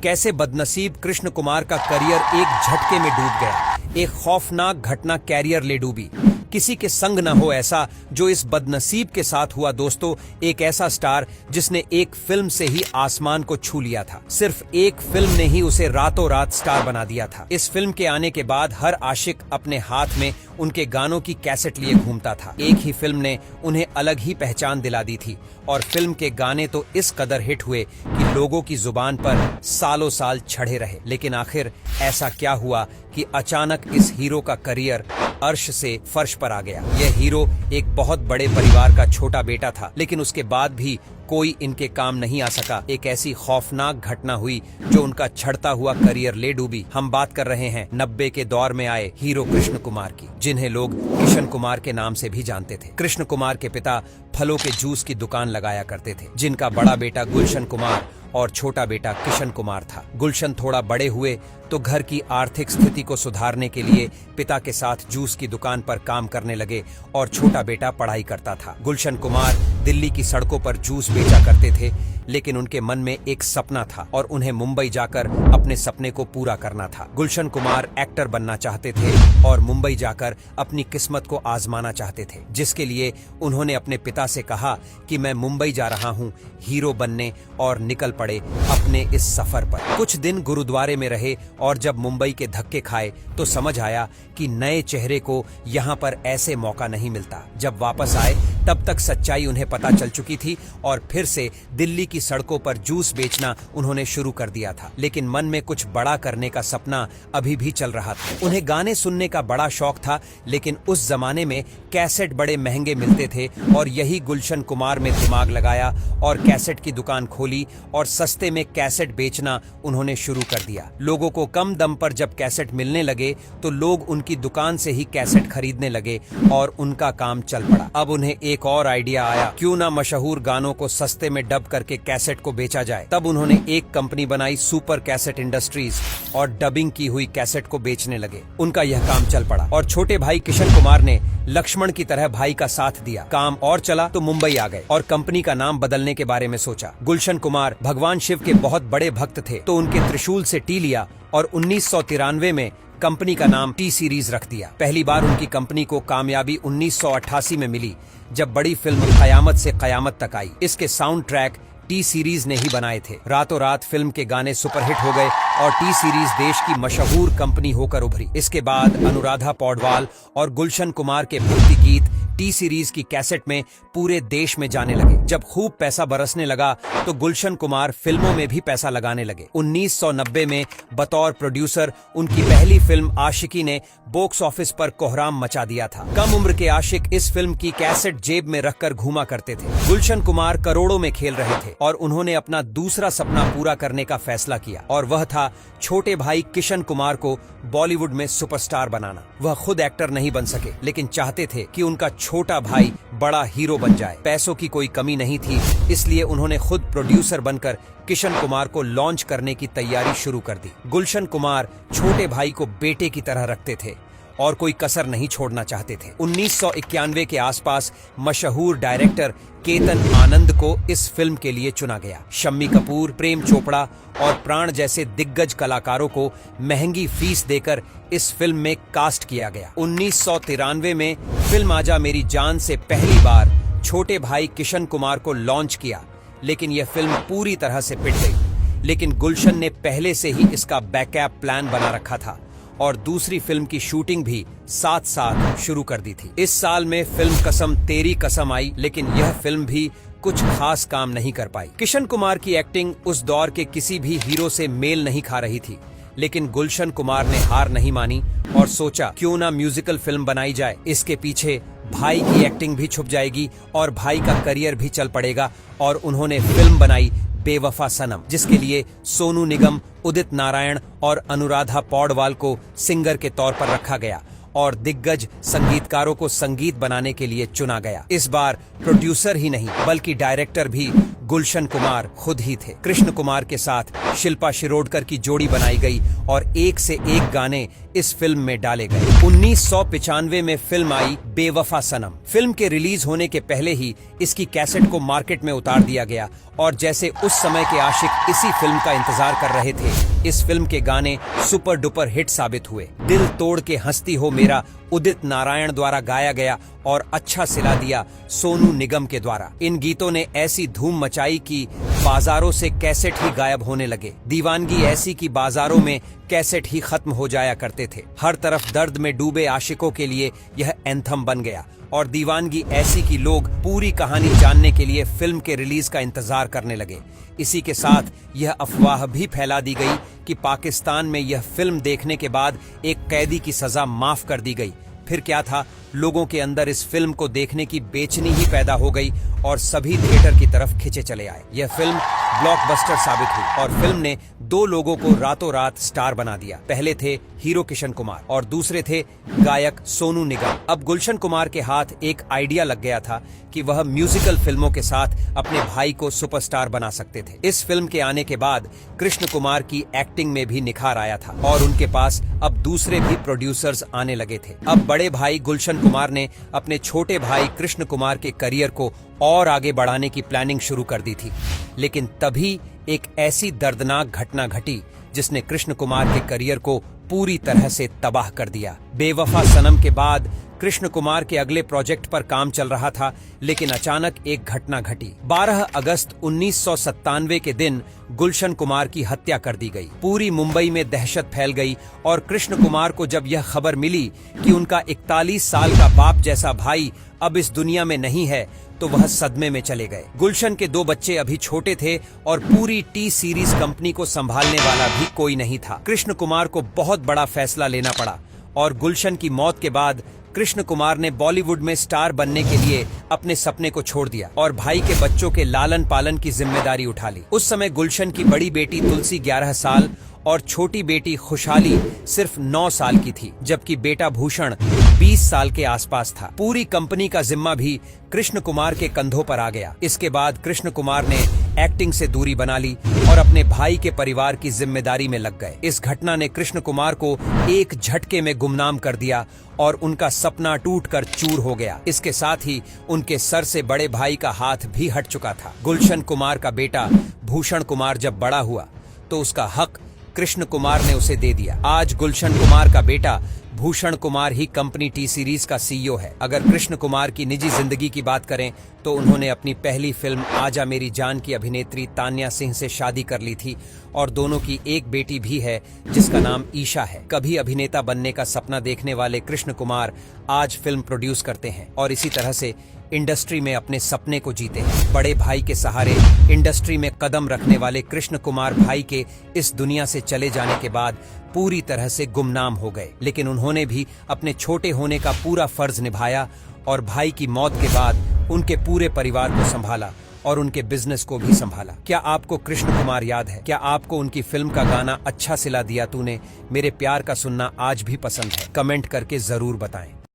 कैसे बदनसीब कृष्ण कुमार का करियर एक झटके में डूब गया। एक खौफनाक घटना कैरियर ले डूबी। किसी के संग न हो ऐसा जो इस बदनसीब के साथ हुआ। दोस्तों, एक ऐसा स्टार जिसने एक फिल्म से ही आसमान को छू लिया था। सिर्फ एक फिल्म ने ही उसे रातों रात स्टार बना दिया था। इस फिल्म के आने के बाद हर आशिक अपने हाथ में उनके गानों की कैसेट लिए घूमता था। एक ही फिल्म ने उन्हें अलग ही पहचान दिला दी थी और फिल्म के गाने तो इस कदर हिट हुए कि लोगों की जुबान पर सालों साल छड़े रहे। लेकिन आखिर ऐसा क्या हुआ कि अचानक इस हीरो का करियर अर्श से फर्श पर आ गया। यह हीरो एक बहुत बड़े परिवार का छोटा बेटा था, लेकिन उसके बाद भी कोई इनके काम नहीं आ सका। एक ऐसी खौफनाक घटना हुई जो उनका छड़ता हुआ करियर ले डूबी। हम बात कर रहे हैं 90 के दौर में आए हीरो कृष्ण कुमार की, जिन्हें लोग किशन कुमार के नाम से भी जानते थे। कृष्ण कुमार के पिता फलों के जूस की दुकान लगाया करते थे, जिनका बड़ा बेटा गुलशन कुमार और छोटा बेटा किशन कुमार था। गुलशन थोड़ा बड़े हुए तो घर की आर्थिक स्थिति को सुधारने के लिए पिता के साथ जूस की दुकान पर काम करने लगे और छोटा बेटा पढ़ाई करता था। गुलशन कुमार दिल्ली की सड़कों पर जूस बेचा करते थे, लेकिन उनके मन में एक सपना था और उन्हें मुंबई जाकर अपने सपने को पूरा करना था। गुलशन कुमार एक्टर बनना चाहते थे और मुंबई जाकर अपनी किस्मत को आजमाना चाहते थे, जिसके लिए उन्होंने अपने पिता से कहा कि मैं मुंबई जा रहा हूँ हीरो बनने, और निकल पड़े अपने इस सफर पर। कुछ दिन गुरुद्वारे में रहे और जब मुंबई के धक्के खाए तो समझ आया कि नए चेहरे को यहाँ पर ऐसे मौका नहीं मिलता। जब वापस आए तब तक सच्चाई उन्हें पता चल चुकी थी और फिर से दिल्ली की सड़कों पर जूस बेचना उन्होंने शुरू कर दिया था। लेकिन मन में कुछ बड़ा करने का सपना अभी भी चल रहा था। उन्हें गाने सुनने का बड़ा शौक था, लेकिन उस जमाने में कैसेट बड़े महंगे मिलते थे और यही गुलशन कुमार में दिमाग लगाया और कैसेट की दुकान खोली और सस्ते में कैसेट बेचना उन्होंने शुरू कर दिया। लोगों को कम दम पर जब कैसेट मिलने लगे तो लोग उनकी दुकान से ही कैसेट खरीदने लगे और उनका काम चल पड़ा। अब उन्हें एक और आइडिया आया, क्यों ना मशहूर गानों को सस्ते में डब करके कैसेट को बेचा जाए। तब उन्होंने एक कंपनी बनाई सुपर कैसेट इंडस्ट्रीज और डबिंग की हुई कैसेट को बेचने लगे। उनका यह काम चल पड़ा और छोटे भाई किशन कुमार ने लक्ष्मण की तरह भाई का साथ दिया। काम और चला तो मुंबई आ गए और कंपनी का नाम बदलने के बारे में सोचा। गुलशन कुमार भगवान शिव के बहुत बड़े भक्त थे, तो उनके त्रिशूल से टी लिया और 1993 में कंपनी का नाम टी सीरीज रख दिया। पहली बार उनकी कंपनी को कामयाबी 1988 में मिली, जब बड़ी फिल्म कयामत से कयामत तक आई। इसके साउंड ट्रैक टी सीरीज ने ही बनाए थे। रातों रात फिल्म के गाने सुपरहिट हो गए और टी सीरीज देश की मशहूर कंपनी होकर उभरी। इसके बाद अनुराधा पौडवाल और गुलशन कुमार के भक्ति गीत टी सीरीज की कैसेट में पूरे देश में जाने लगे। जब खूब पैसा बरसने लगा तो गुलशन कुमार फिल्मों में भी पैसा लगाने लगे। 1990 में बतौर प्रोड्यूसर उनकी पहली फिल्म आशिकी ने बॉक्स ऑफिस पर कोहराम मचा दिया था। कम उम्र के आशिक इस फिल्म की कैसेट जेब में रखकर घूमा करते थे। गुलशन कुमार करोड़ों में खेल रहे थे और उन्होंने अपना दूसरा सपना पूरा करने का फैसला किया, और वह था छोटे भाई किशन कुमार को बॉलीवुड में सुपरस्टार बनाना। वह खुद एक्टर नहीं बन सके, लेकिन चाहते थे कि उनका छोटा भाई बड़ा हीरो बन जाए। पैसों की कोई कमी नहीं थी, इसलिए उन्होंने खुद प्रोड्यूसर बनकर किशन कुमार को लॉन्च करने की तैयारी शुरू कर दी। गुलशन कुमार छोटे भाई को बेटे की तरह रखते थे और कोई कसर नहीं छोड़ना चाहते थे। 1991 के आसपास मशहूर डायरेक्टर केतन आनंद को इस फिल्म के लिए चुना गया। शम्मी कपूर, प्रेम चोपड़ा और प्राण जैसे दिग्गज कलाकारों को महंगी फीस देकर इस फिल्म में कास्ट किया गया। 1993 में फिल्म आजा मेरी जान से पहली बार छोटे भाई किशन कुमार को लॉन्च किया, लेकिन यह फिल्म पूरी तरह से पिट गई। लेकिन गुलशन ने पहले से ही इसका बैकअप प्लान बना रखा था और दूसरी फिल्म की शूटिंग भी साथ साथ शुरू कर दी थी। इस साल में फिल्म कसम तेरी कसम आई, लेकिन यह फिल्म भी कुछ खास काम नहीं कर पाई। किशन कुमार की एक्टिंग उस दौर के किसी भी हीरो से मेल नहीं खा रही थी, लेकिन गुलशन कुमार ने हार नहीं मानी और सोचा क्यों ना म्यूजिकल फिल्म बनाई जाए। इसके पीछे भाई की एक्टिंग भी छुप जाएगी और भाई का करियर भी चल पड़ेगा, और उन्होंने फिल्म बनाई बेवफा सनम, जिसके लिए सोनू निगम, उदित नारायण और अनुराधा पौडवाल को सिंगर के तौर पर रखा गया और दिग्गज संगीतकारों को संगीत बनाने के लिए चुना गया। इस बार प्रोड्यूसर ही नहीं बल्कि डायरेक्टर भी गुलशन कुमार खुद ही थे। कृष्ण कुमार के साथ शिल्पा शिरोडकर की जोड़ी बनाई गई और एक से एक गाने इस फिल्म में डाले गए। 1995 में फिल्म आई बेवफा सनम। फिल्म के रिलीज होने के पहले ही इसकी कैसेट को मार्केट में उतार दिया गया और जैसे उस समय के आशिक इसी फिल्म का इंतजार कर रहे थे, इस फिल्म के गाने सुपर डुपर हिट साबित हुए। दिल तोड़ के हंसती हो मेरा उदित नारायण द्वारा गाया गया और अच्छा सिला दिया सोनू निगम के द्वारा। इन गीतों ने ऐसी धूम मचाई कि बाजारों से कैसेट ही गायब होने लगे। दीवानगी ऐसी कि बाजारों में कैसेट ही खत्म हो जाया करते थे। हर तरफ दर्द में डूबे आशिकों के लिए यह एंथम बन गया और दीवानगी ऐसी कि लोग पूरी कहानी जानने के लिए फिल्म के रिलीज का इंतजार करने लगे। इसी के साथ यह अफवाह भी फैला दी गई कि पाकिस्तान में यह फिल्म देखने के बाद एक कैदी की सजा माफ कर दी गई। फिर क्या था, लोगों के अंदर इस फिल्म को देखने की बेचैनी ही पैदा हो गई और सभी थिएटर की तरफ खिंचे चले आए। यह फिल्म ब्लॉकबस्टर साबित हुई और फिल्म ने दो लोगों को रातों रात स्टार बना दिया। पहले थे हीरो किशन कुमार और दूसरे थे गायक सोनू निगम। अब गुलशन कुमार के हाथ एक आइडिया लग गया था कि वह म्यूजिकल फिल्मों के साथ अपने भाई को सुपरस्टार बना सकते थे। इस फिल्म के आने के बाद कृष्ण कुमार की एक्टिंग में भी निखार आया था और उनके पास अब दूसरे भी प्रोड्यूसर्स आने लगे थे। अब बड़े भाई गुलशन कुमार ने अपने छोटे भाई कृष्ण कुमार के करियर को और आगे बढ़ाने की प्लानिंग शुरू कर दी थी। लेकिन तभी एक ऐसी दर्दनाक घटना घटी जिसने कृष्ण कुमार के करियर को पूरी तरह से तबाह कर दिया। बेवफा सनम के बाद कृष्ण कुमार के अगले प्रोजेक्ट पर काम चल रहा था, लेकिन अचानक एक घटना घटी। 12 अगस्त 1997 के दिन गुलशन कुमार की हत्या कर दी गई। पूरी मुंबई में दहशत फैल गई और कृष्ण कुमार को जब यह खबर मिली कि उनका 41 साल का बाप जैसा भाई अब इस दुनिया में नहीं है, तो वह सदमे में चले गए। गुलशन के दो बच्चे अभी छोटे थे और पूरी टी सीरीज कंपनी को संभालने वाला भी कोई नहीं था। कृष्ण कुमार को बहुत बड़ा फैसला लेना पड़ा और गुलशन की मौत के बाद कृष्ण कुमार ने बॉलीवुड में स्टार बनने के लिए अपने सपने को छोड़ दिया और भाई के बच्चों के लालन पालन की जिम्मेदारी उठा ली। उस समय गुलशन की बड़ी बेटी तुलसी 11 साल और छोटी बेटी खुशहाली सिर्फ 9 साल की थी, जबकि बेटा भूषण 20 साल के आसपास था। पूरी कंपनी का जिम्मा भी कृष्ण कुमार के कंधों पर आ गया। इसके बाद कृष्ण कुमार ने एक्टिंग से दूरी बना ली और अपने भाई के परिवार की जिम्मेदारी में लग गए। इस घटना ने कृष्ण कुमार को एक झटके में गुमनाम कर दिया और उनका सपना टूटकर चूर हो गया। इसके साथ ही उनके सर से बड़े भाई का हाथ भी हट चुका था। गुलशन कुमार का बेटा भूषण कुमार जब बड़ा हुआ तो उसका हक कृष्ण कुमार ने उसे दे दिया। आज गुलशन कुमार का बेटा भूषण कुमार ही कंपनी टी सीरीज का सीईओ है। अगर कृष्ण कुमार की निजी जिंदगी की बात करें तो उन्होंने अपनी पहली फिल्म आजा मेरी जान की अभिनेत्री तान्या सिंह से शादी कर ली थी और दोनों की एक बेटी भी है जिसका नाम ईशा है। कभी अभिनेता बनने का सपना देखने वाले कृष्ण कुमार आज फिल्म प्रोड्यूस करते हैं और इसी तरह से इंडस्ट्री में अपने सपने को जीते हैं। बड़े भाई के सहारे इंडस्ट्री में कदम रखने वाले कृष्ण कुमार भाई के इस दुनिया से चले जाने के बाद पूरी तरह से गुमनाम हो गए, लेकिन उन्होंने भी अपने छोटे होने का पूरा फर्ज निभाया और भाई की मौत के बाद उनके पूरे परिवार को संभाला और उनके बिजनेस को भी संभाला। क्या आपको कृष्ण कुमार याद है? क्या आपको उनकी फिल्म का गाना अच्छा सिला दिया तूने मेरे प्यार का सुनना आज भी पसंद है? कमेंट करके जरूर बताएं।